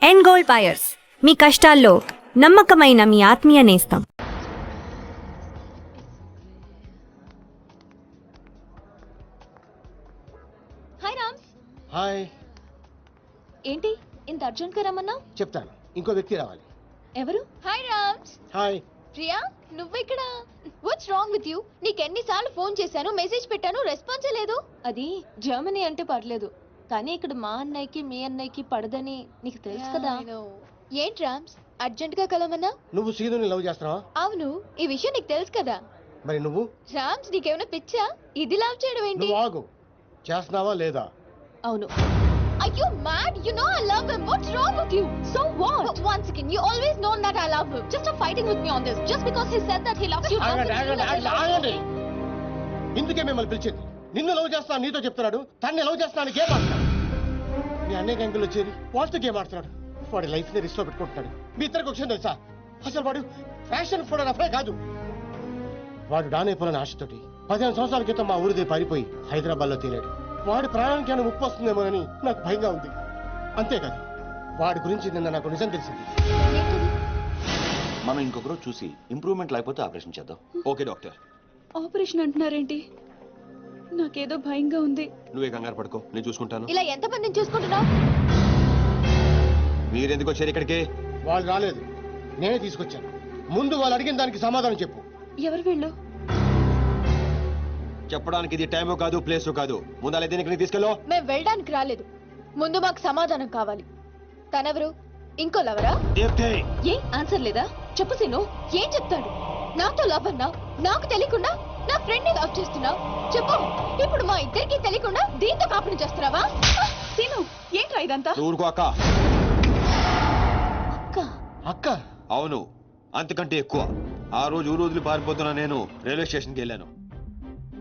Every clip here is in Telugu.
ఎండ్ గోల్డ్ బయర్స్, మీ కష్టాల్లో నమ్మకమైన మీ ఆత్మీయ నేస్తం. హాయ్ రామ్స్. హాయ్. ఏంటి ఇంత అర్జెంట్ గా రమ్మన్నావు? చెప్తాను, ఇంకో వ్యక్తి రావాలి. ఎవరు? హాయ్ రామ్స్. హాయ్. ప్రియా, నువ్వెక్కడ? What's wrong with you? నీకెన్నిసార్లు ఫోన్ చేశాను, మెసేజ్ పెట్టాను, రెస్పాన్సే లేదు. అది జర్మనీ అంటే పర్లేదు, కానీ ఇక్కడ మా అన్నయ్యకి మీ అన్నయ్యకి పడదని నీకు తెలుసు కదా. ఏంటి రామ్స్, అర్జెంట్ గా కలవమన్నా? నువ్వు సీనుని లవ్ చేస్తున్నావా? అవును, ఈ విషయం నీకు తెలుసు కదా. మరి నువ్వు? రామ్స్, నీకేమైనా పిచ్చా? ఇది లవ్ చేయడం ఏంటి? నువ్వు ఆగు, చేస్తున్నావా లేదా? అవును. Are you mad? You know I love him. What's wrong with you? So what? But once again, you always known that I love him. Just stop fighting with me on this. Just because he said that he loves you. ఆగండి. ఇందుకే మిమ్మల్ని పిలిచింది. నిన్ను లవ్ చేస్తాను నీతో చెప్తున్నాడు, తన్ని లవ్ చేస్తాను గేమ్ ఆడుతున్నాడు. మీ అన్నయ్య గంగులు వచ్చేది వాళ్ళతో గేమ్ ఆడుతున్నాడు. వాడి లైఫ్ ని రిస్క్ లో పెట్టుకుంటున్నాడు. మీ ఇద్దరికి ఒక విషయం తెలుసా? అసలు వాడు ఫ్యాషన్ ఫోటోగ్రాఫరే కాదు. వాడు డానైపోయిన ఆశతోటి 15 సంవత్సరాల క్రితం మా ఊరిదే పారిపోయి హైదరాబాద్ లో తేలాడు. వాడి ప్రాణానికి ఏమైనా ముప్పు వస్తుందేమోనని నాకు భయంగా ఉంది. అంతేకాదు, వాడి గురించి నిన్న నాకు నిజం తెలిసింది. మనం ఇంకొకరు చూసి ఇంప్రూవ్మెంట్ లేకపోతే ఆపరేషన్ చేద్దాం. Okay doctor. ఆపరేషన్ అంటున్నారేంటి? నాకేదో భయంగా ఉంది. నువ్వే కంగారు పడుకో, నేను చూసుకుంటాను. ఇలా ఎంత మందిని చూసుకుంటున్నావు? మీరెందుకు వచ్చారు ఇక్కడికి? వాళ్ళు రాలేదు, నేనే తీసుకొచ్చాను. ముందు వాళ్ళు అడిగిన దానికి సమాధానం చెప్పు. ఎవరు వీళ్ళు? చెప్పడానికి ఇది టైము కాదు, ప్లేసు కాదు. ముందు దీనికి తీసుకెళ్ళో. మేము వెళ్ళడానికి రాలేదు, ముందు మాకు సమాధానం కావాలి. తనెవరు? ఇంకో లవరా? ఏ ఆన్సర్ లేదా? చెప్పు సీను, ఏం చెప్తాడు? నాతో లవ్ అన్నా, నాకు తెలియకుండా నా ఫ్రెండ్ ని లవ్ చేస్తున్నావు. చెప్పు, ఇప్పుడు మా ఇద్దరికి తెలియకుండా దీంతో కాపురం చేస్తున్నావా? సీను, ఏంట్రా ఇదంతా? ఊరుకో అక్క. అక్క? అక్క? అవును, అంతకంటే ఎక్కువ. ఆ రోజు ఊరు పారిపోతున్నా నేను రైల్వే స్టేషన్కి వెళ్ళాను.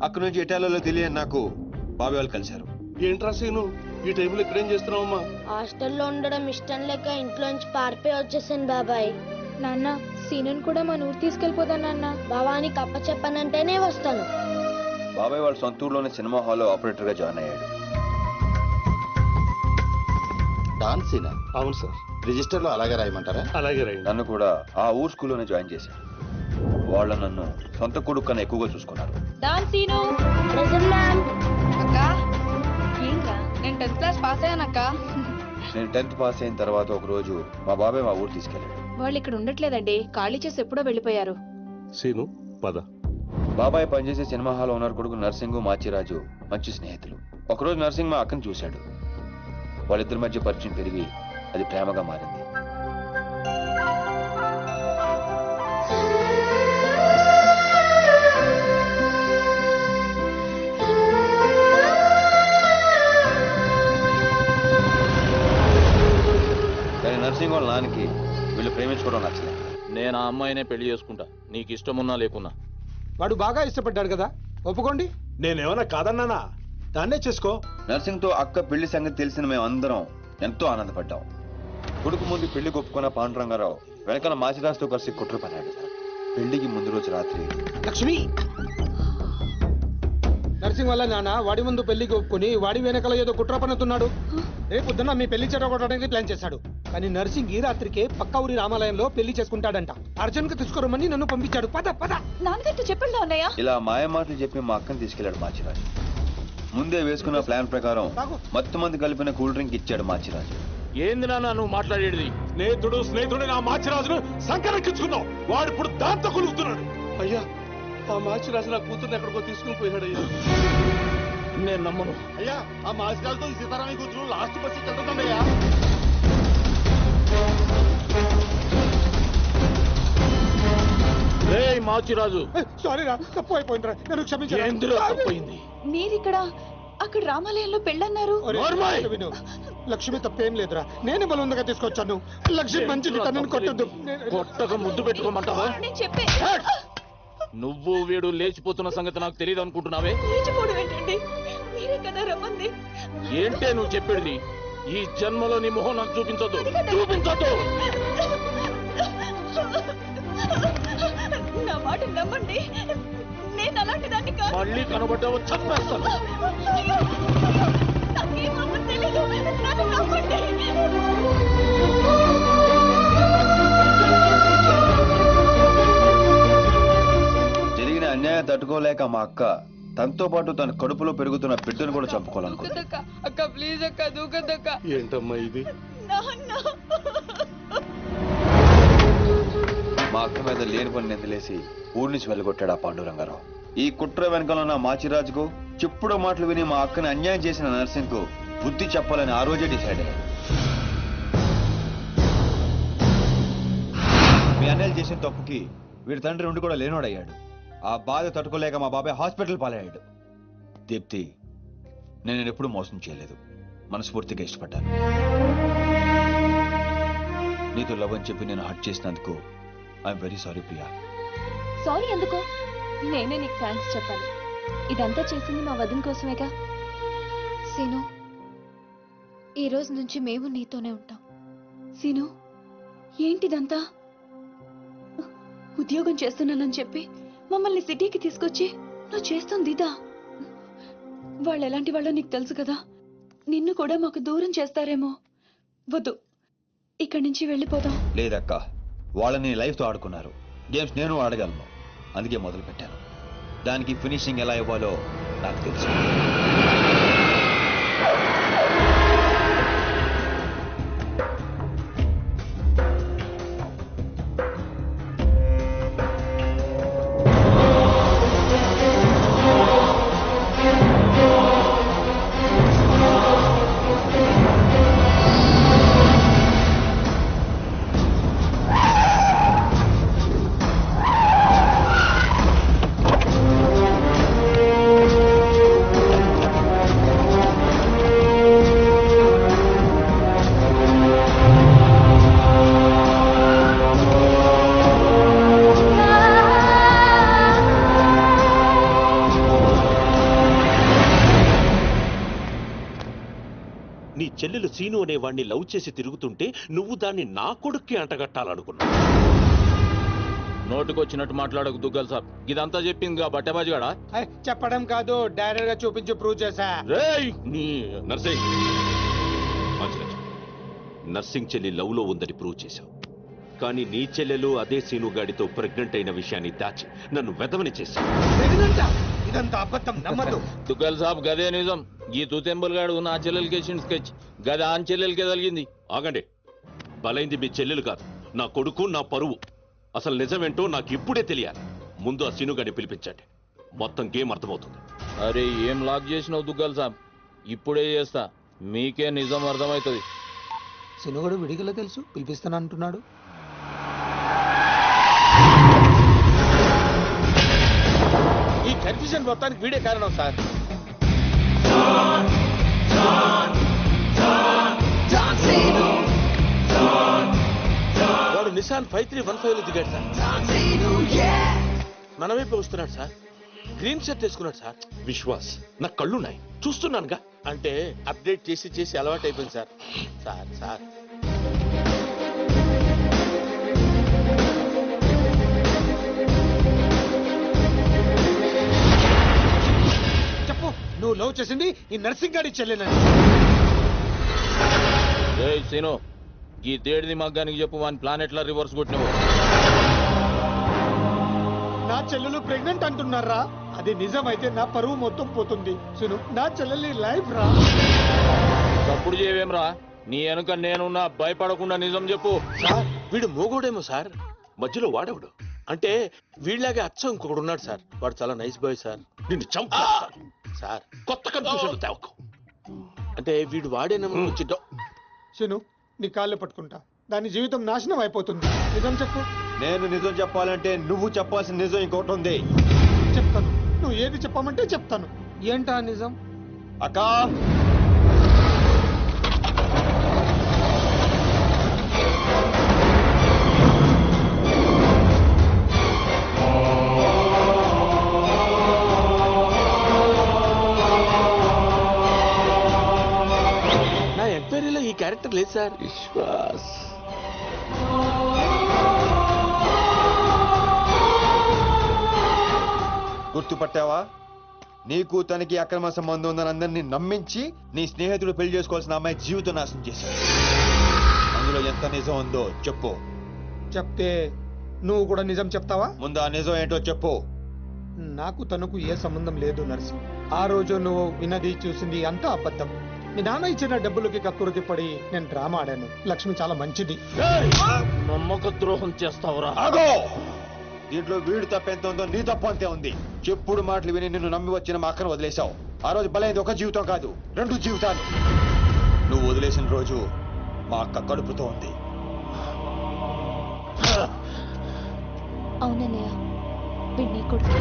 అక్కడి నుంచి ఇటాలియాలో తెలియని నాకు బాబాయ్ వాళ్ళు కలిశారు. ఏంట్రా సీను, ఈ టైంలో ఇక్కడేం చేస్తున్నావమ్మా? హాస్టల్లో ఉండడం ఇష్టం లేక ఇంట్లోంచి పారిపోయి వచ్చేసాను బాబాయ్. నాన్న, సీనుని కూడా మన ఊరు తీసుకెళ్ళిపోదా నాన్న? బావానికి అప్ప చెప్పనంటేనే వస్తాను. బాబాయ్ వాళ్ళ సొంత ఊర్లోనే సినిమా హాల్లో ఆపరేటర్ గా జాయిన్ అయ్యాడు. డాన్సీనా? అవును సార్. రిజిస్టర్ లో అలాగే రాయమంటారా? అలాగే రండి. నన్ను కూడా ఆ ఊరు స్కూల్లోనే జాయిన్ చేశారు. వాళ్ళ నన్ను సొంత కొడుకు కన్నా ఎక్కువగా చూసుకున్నారు. Dance scene. Present ma'am. అక్క, ఏంట్రా? నేను 10th క్లాస్ పాస్ అయ్యానక్క. నేను 10th పాస్ అయిన తర్వాత ఒక రోజు మా బాబాయ్ మా ఊరు తీసుకెళ్ళాడు. వాళ్ళు ఇక్కడ ఉండట్లేదండి, ఖాళీ చేసి ఎప్పుడో వెళ్ళిపోయారు. సీను పద. బాబాయ్ పనిచేసే సినిమా హాల్ ఓనర్ కొడుకు నర్సింగ్, మాచిరాజు మంచి స్నేహితులు. ఒకరోజు నర్సింగ్ మా అక్కను చూశాడు. వాళ్ళిద్దరి మధ్య పరిచయం పెరిగి అది ప్రేమగా మారింది. కానీ నర్సింగ్ వాళ్ళ నాన్నకి వీళ్ళు ప్రేమించుకోవడం నచ్చలేదు. నేను ఆ అమ్మాయినే పెళ్లి చేసుకుంటా, నీకు ఇష్టమున్నా లేకున్నా. వాడు బాగా ఇష్టపడ్డాడు కదా, ఒప్పుకోండి. నేనేమన్నా కాదన్నానా? దాన్నే చేసుకో. నర్సింగ్ తో అక్క పెళ్లి సంగతి తెలిసిన మేమందరం ఎంతో ఆనందపడ్డాం. కొడుకు ముందు పెళ్లి ఒప్పుకున్న పాండురంగారావు వెనకాల మాచిరాజుతో కలిసి కుట్ర పన్నాడు. పెళ్లికి ముందు రోజు రాత్రి లక్ష్మి, నర్సింగ్ వల్ల నాన్న వాడి ముందు పెళ్లికి ఒప్పుకుని వాడి వెనకాల ఏదో కుట్ర పన్నుతున్నాడు. రేపొద్దున మీ పెళ్లి చెడగొట్టడానికి ప్లాన్ చేశాడు. కానీ నర్సింగ్ ఈ రాత్రికే పక్క ఊరి రామాలయంలో పెళ్లి చేసుకుంటాడంట. అర్జున్ కు తీసుకురమ్మని నన్ను పంపించాడు. పద పద. నాన్నగారితో చెప్పండి అన్నయ్య. ఇలా మాయ మాటలు చెప్పి మా అక్కని తీసుకెళ్లాడు మాచిరాజు. ముందే వేసుకున్న ప్లాన్ ప్రకారం మొత్తం మంది కలిపిన కూల్ డ్రింక్ ఇచ్చాడు మాచిరాజు. ఏంది నాన్న నువ్వు మాట్లాడేది? స్నేహితుడు నా మాచిరాజును సంకరెక్కించుకున్నావు. వాడు ఇప్పుడు దాంతో కొలుగుతున్నాడు. అయ్యా, ఆ మాచిరాజు నా కూతుర్ని ఎక్కడికో తీసుకుని పోయాడు అయ్యా. నేను నమ్మను. అయ్యా, ఆ మాసిరాజుతో సీతారామయ్య కూతురు లాస్ట్ బస్సు వెళ్తుందయ్యా. రే మాచిరాజు, సారీ రా, తప్పు అయిపోయిందిరా, నన్ను క్షమించు. ఏందిరా తప్పయింది? మీరిక్కడ, అక్కడ రామాలయంలో పెళ్ళన్నారు. విను, లక్ష్మి తప్పేం లేదురా, నేనే బలవంతంగా తీసుకొచ్చాను. లక్ష్మి మంచిది, తనని కొట్టద్దు. కొట్టక ముద్దు పెట్టుకోమంటావా? నేను చెప్పే. నువ్వు వీడు లేచిపోతున్న సంగతి నాకు తెలియదు అనుకుంటున్నావే? లేచిపోవడం ఏంటండి? మీరే కదా రమ్మంది. ఏంటే నువ్వు చెప్పేది? ఈ జన్మలో నీ మొహం నాకు చూపించొద్దు, చూపించొద్దు. నా మాట నమ్మండి, నేను అలాంటి దాన్ని కాదు. మళ్ళీ కనబడ్డావు చంపేస్తాను. నాకేం అవ్వదు తెలీదు, నన్ను నమ్మండి. తట్టుకోలేక మా అక్క తనతో పాటు తన కడుపులో పెరుగుతున్న బిడ్డను కూడా చంపుకోవాలనుకుంది. దూకదక్క అక్క ప్లీజ్ అక్క దూకదక్క. ఏంటమ్మా ఇది? మా అక్క మీద లేని పని నిందలేసి ఊరి నుంచి వెళ్ళగొట్టాడు ఆ పాండురంగారావు. ఈ కుట్ర వెనకాల ఉన్న మాచిరాజుకు చెప్పుడు మాటలు విని మా అక్కని అన్యాయం చేసిన నర్సింగ్ కు బుద్ధి చెప్పాలని ఆ రోజే డిసైడ్ అయ్యాడు. మీ అన్నయ్యలు చేసిన తప్పుకి వీడి తండ్రి ఉండి కూడా లేనోడయ్యాడు. ఆ బాధ తట్టుకోలేక మా బాబాయ్ హాస్పిటల్ పాలయ్యాడు. దీప్తి, నేను ఎప్పుడూ మోసం చేయలేదు, మనస్ఫూర్తిగా ఇష్టపడ్డాను. నీతో లవ్ అని చెప్పి నేను హర్ట్ చేసినందుకు I'm very sorry Priya. Sorry ఎందుకో, నేనే నీకు థ్యాంక్స్ చెప్పాలి. ఇదంతా చేసింది మా వదిన కోసమేగా. సీను, ఈ రోజు నుంచి మేము నీతోనే ఉంటాం. సీను ఏంటిదంతా? ఉద్యోగం చేస్తున్నానని చెప్పి మమ్మల్ని సిటీకి తీసుకొచ్చి నువ్వు చేస్తుంది ఇదా? వాళ్ళు ఎలాంటి వాళ్ళో నీకు తెలుసు కదా. నిన్ను కూడా మాకు దూరం చేస్తారేమో. వద్దు, ఇక్కడి నుంచి వెళ్ళిపోదాం. లేదక్క, వాళ్ళని లైఫ్తో ఆడుకున్నారు. గేమ్స్ నేను ఆడగలను, అందుకే మొదలు పెట్టాను. దానికి ఫినిషింగ్ ఎలా ఇవ్వాలో నాకు తెలుసు. నీ చెల్లెలు సీను అనే వాణ్ణి లవ్ చేసి తిరుగుతుంటే నువ్వు దాన్ని నా కొడుక్కి అంటగట్టాలనుకున్నావు. నోటుకొచ్చినట్టు మాట్లాడకు దుగ్గల్ సాబ్. ఇదంతా చెప్పింది బట్టబాజిగాడా? చెప్పడం కాదు, డైరెక్ట్ గా చూపించి ప్రూవ్ చేశా. రేయ్ నీ నర్సింగ్ నర్సింగ్ చెల్లి లవ్ లో ఉందని ప్రూవ్ చేశావు. కానీ నీ చెల్లెలు అదే సీను గాడితో ప్రెగ్నెంట్ అయిన విషయాన్ని దాచి నన్ను వెదవని చేశావు. ఇదంతా అబద్ధం, నమ్మదు. దుగ్గల్ సాబ్ గదే నిజం. ఈ తూతెంబుల్ గాడు నా చెల్లెలకి వేసిన స్కెచ్ గది ఆన్ చెల్లెలకే తగిలింది. ఆగండి, బలైంది మీ చెల్లెలు కాదు, నా కొడుకు, నా పరువు. అసలు నిజమేంటో నాకు ఇప్పుడే తెలియాలి. ముందు ఆ సీను గాడిని పిలిపించండి, మొత్తం గేమ్ అర్థమవుతుంది. అరే ఏం లాక్ చేసినావు దుగ్గల్ సాబ్? ఇప్పుడే చేస్తా, మీకే నిజం అర్థమవుతుంది. సినుగడు విడిగల తెలుసు, పిలిపిస్తాను అంటున్నాడు. ఈ కన్ఫ్యూజన్ మొత్తానికి వీడే కారణం సార్. వాడు నిసాన్ 5315 దిగాడు సార్. మనమే వస్తున్నాడు సార్. గ్రీన్ షర్ట్ వేసుకున్నాడు సార్. విశ్వాస్, నా కళ్ళున్నాయి, చూస్తున్నానుగా. అంటే అప్డేట్ చేసి చేసి అలవాటు అయిపోయింది సార్. సార్ సార్ చెప్పు, నువ్వు లవ్ చేసింది ఈ నర్సింగ్ గాడి చెల్లెనని. ఏయ్ సీను, ఈ దేడిది మగ్గానికి చెప్పు, వాని ప్లానెట్లా రివర్స్ కొట్టినవు. నా చెల్లెలు ప్రెగ్నెంట్ అంటున్నారా? అది నిజమైతే నా పరువు మొత్తం పోతుంది. సును, నా చెల్లెలి లైఫ్ రా. తప్పుడు చేయవేమ్రా? నీ వెనుక నేనున్నా, భయపడకుండా నిజం చెప్పు. సార్ వీడు మోగోడేమో సార్, మధ్యలో వాడేవాడు. అంటే వీళ్ళలాగే అచ్చం ఇంకొకడు ఉన్నాడు సార్. వాడు చాలా నైస్ బాయ్ సార్. నిన్ను చంపేస్తాను సార్. కొత్త కన్ఫ్యూజన్ తేవకు. అంటే వీడు వాడేనేమో వచ్చి సును, నీ కాళ్ళు పట్టుకుంటా, దాని జీవితం నాశనం అయిపోతుంది. నిజం చెప్పు. నేను నిజం చెప్పాలంటే నువ్వు చెప్పాల్సిన నిజం ఇంకోటి ఉంది. చెప్తాను, నువ్వు ఏది చెప్పమంటే చెప్తాను. ఏంటా నిజం? అక్క, నా ఎంక్వైరీలో ఈ క్యారెక్టర్ లేదు సార్. విశ్వాస్ గుర్తుపట్టావా? నీకు తనకి అక్రమ సంబంధం ఉందని అందరినీ నమ్మించి నీ స్నేహితుడు పెళ్లి చేసుకోవాల్సిన అమ్మాయి జీవితం నాశనం చేశాడు. అందులో ఎంత నిజం ఉందో చెప్పు. చెప్తే నువ్వు కూడా నిజం చెప్తావా? ముందు ఆ నిజం ఏంటో చెప్పు. నాకు తనకు ఏ సంబంధం లేదు నర్సింగ్. ఆ రోజు నువ్వు విన్నది చూసింది అంతా అబద్ధం. మీ నాన్న ఇచ్చిన డబ్బులకి కక్కురుతి పడి నేను డ్రామా ఆడాను. లక్ష్మి చాలా మంచిది. నమ్మక ద్రోహం చేస్తావురా? ఆగో! దీంట్లో వీడు తప్పెంత ఉందో నీ తప్పు అంతే ఉంది. చెప్పుడు మాటలు విని నిన్ను నమ్మి వచ్చిన మా అక్కను వదిలేశావు. ఆ రోజు బలైంది ఒక జీవితం కాదు, 2 జీవితాలు. నువ్వు వదిలేసిన రోజు మా అక్క కడుపుతో ఉంది. అవునన్నయ్య, వీడిని కొడుకు.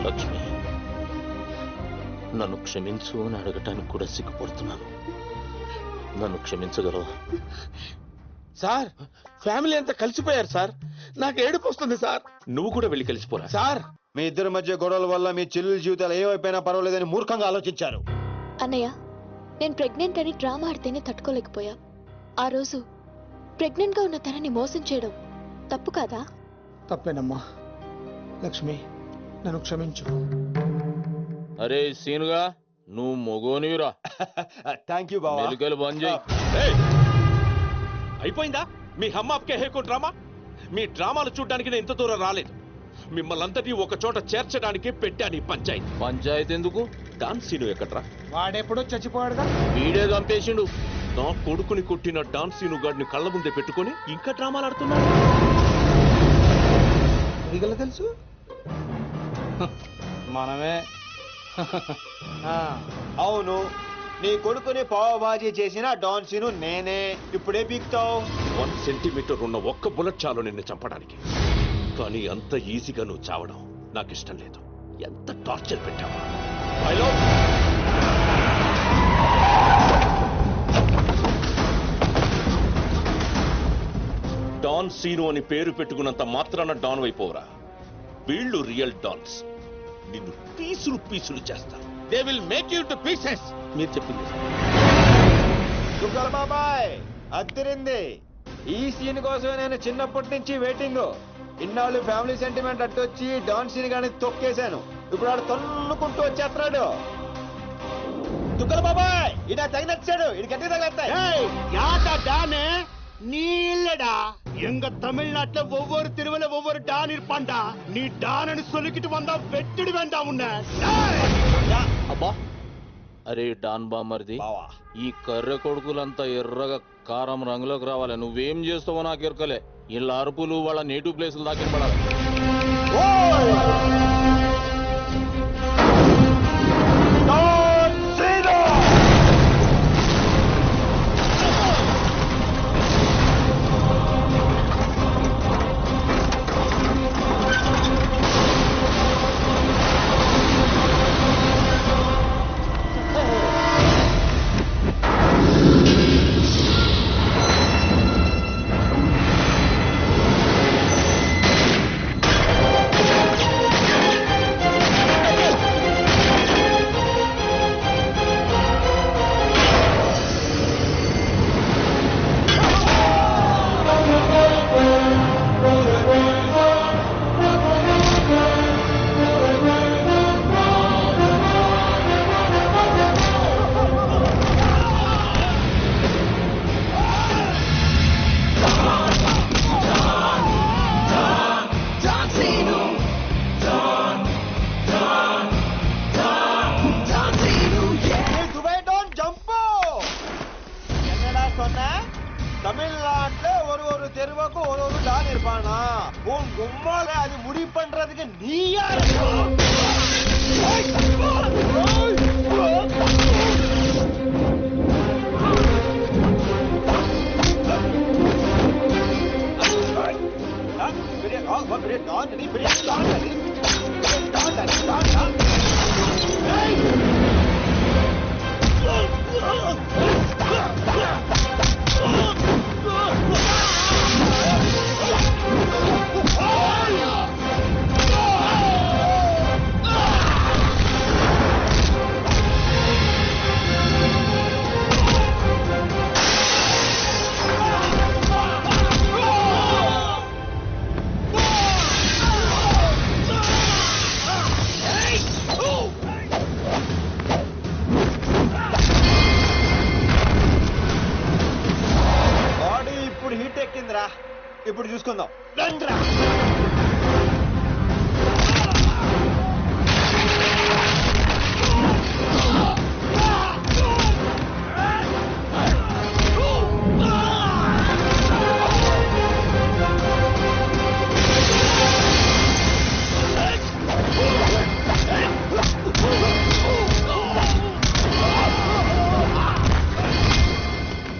లక్ష్మి, నన్ను క్షమించు అని అడగటానికి కూడా సిగ్గుపడుతున్నాను. నన్ను క్షమించగలవా? సార్, ఫ్యామిలీ అంతా కలిసిపోయారు సార్. నాకు ఏడుపు వస్తుంది సార్. నువ్వు కూడా వెళ్ళి కలిసిపోరా సార్. మీ ఇద్దరి మధ్య గొడవల వల్ల మీ చెల్లెల జీవితాలు ఏమైపోయినా పర్వాలేదని మూర్ఖంగా ఆలోచించారు. అన్నయ్య, నేను ప్రెగ్నెంట్ అని డ్రామా ఆడితేనే తట్టుకోలేకపోయా. ఆ రోజు ప్రెగ్నెంట్ గా ఉన్న తనని మోసం చేయడం తప్పు కాదా? తప్పేనమ్మా. లక్ష్మి, నన్ను క్షమించు. అరే సీనుగా, నువ్వు మొగోనివిరా. థ్యాంక్ యూ బావా. మెలికలు బంద్ చేయి. అయిపోయిందా మీ హమ్ ఆప్కే హే కో డ్రామా? మీ డ్రామాలు చూడడానికి నేను ఇంత దూరం రాలేదు. మిమ్మల్ని అందరినీ ఒక చోట చేర్చడానికి పెట్టాను ఈ పంచాయతీ. పంచాయతీ ఎందుకు? డాన్స్ సీను ఎక్కడ్రా? వాడెప్పుడో చచ్చిపోయాడుగా. వీడే చంపేసిండు. నా కొడుకుని కొట్టిన డాన్స్ సీను గాడిని కళ్ళ ముందే పెట్టుకొని ఇంకా డ్రామాలు ఆడుతున్నాడు. నీకెలా తెలుసు? మనమే. అవును, నీ కొడుకుని పావబాజీ చేసిన డాన్సీను నేనే. ఇప్పుడే పీక్తావు. 1 సెంటీమీటర్ ఉన్న ఒక్క బుల్లెట్ చాలు నిన్ను చంపడానికి. కానీ అంత ఈజీగా నువ్వు చావడం నాకు ఇష్టం లేదు. ఎంత టార్చర్ పెట్టావు. డాన్ సీను అని పేరు పెట్టుకున్నంత మాత్రాన డాన్ అయిపోవరా? వీళ్ళు రియల్ డాన్స్. నిన్ను పీసులు పీసులు చేస్తారు. They will make you to pieces. మీరు చెప్పింది దుగ్గల బాబాయ్ అద్దరింది. ఈ సీన్ కోసమే నేను చిన్నప్పటి నుంచి వెయిటింగ్. ఇన్నాళ్ళు ఫ్యామిలీ సెంటిమెంట్ అట్టొచ్చి డాన్ సీన్ గాని తొక్కేశాను. ఇప్పుడు ఆడు తన్నుకుంటూ వచ్చేస్తున్నాడు. దుగ్గల బాబాయ్, ఈయన తగినచ్చాడు. ఇది గట్టి తగలస్తాయి. நீ இல்லடா, எங்க தமிழ்நாட்டுல ஒவ்வொரு தெருவுல ஒவ்வொரு டான் இருப்பான்டா. நீ டான்னு சொல்லிக்கிட்டு வந்தா வெட்டிடு வேண்டாம் உன்னை. అబ్బా, అరే డాన్ బామర్ది, బావా, ఈ కర్రె కొడుకులంతా ఎర్రగా కారం రంగులోకి రావాలి. నువ్వేం చేస్తావో నాకు ఎరకలే. ఇలా అరుపులు వాళ్ళ నేటివ్ ప్లేసులు దాకా పడాలి. தமிழ்நாட்டுல ஒரு தெருவுக்கு ஒரு டான் இருப்பானா? உன் கும்மால அது முடி பண்றதுக்கு நீ யாரு? చూసుకుందాం. రండ్రా.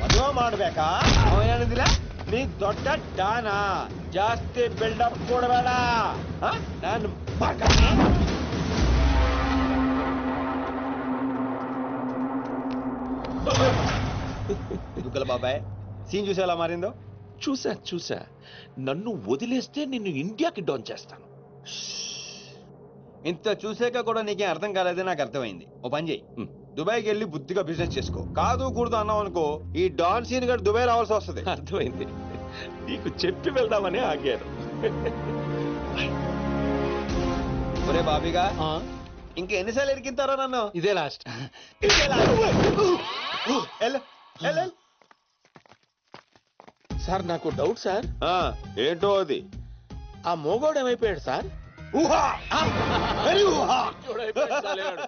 ಮದುವೆ ಮಾಡ್ಬೇಕಾ? ಅವನೇನಿದಿಲ್ಲ ನೀ ದೊಡ್ಡ ಡಾನ, ಜಾಸ್ತಿ ಬಿಲ್ಡಪ್ ಕೊಡಬೇಡ. ನಾನು దుగ్గల బాబాయ్ సీన్ చూసి ఎలా మారిందో? చూసా నన్ను వదిలేస్తే నిన్ను ఇండియాకి డౌన్ చేస్తాను. ఇంత చూసాక కూడా నీకేం అర్థం కాలేదని నాకు అర్థమైంది. ఓ పని చేయి, దుబాయ్కి వెళ్ళి బుద్ధిగా బిజినెస్ చేసుకో. కాదు కూడదు అన్నావు అనుకో, ఈ డాన్ సీన్ గడు దుబాయ్ రావాల్సి వస్తుంది. అర్థమైంది. నీకు చెప్పి వెళ్దామని ఆగాను. ఒరే బాబీగా, ఇంకా ఎన్నిసార్లు ఎరికింతారో నన్ను? ఇదే లాస్ట్. సార్ నాకు డౌట్ సార్. ఏంటో అది? ఆ మోగోడు ఏమైపోయాడు సార్? ఊహా. చూడైపోయాడు చాలేవాడు.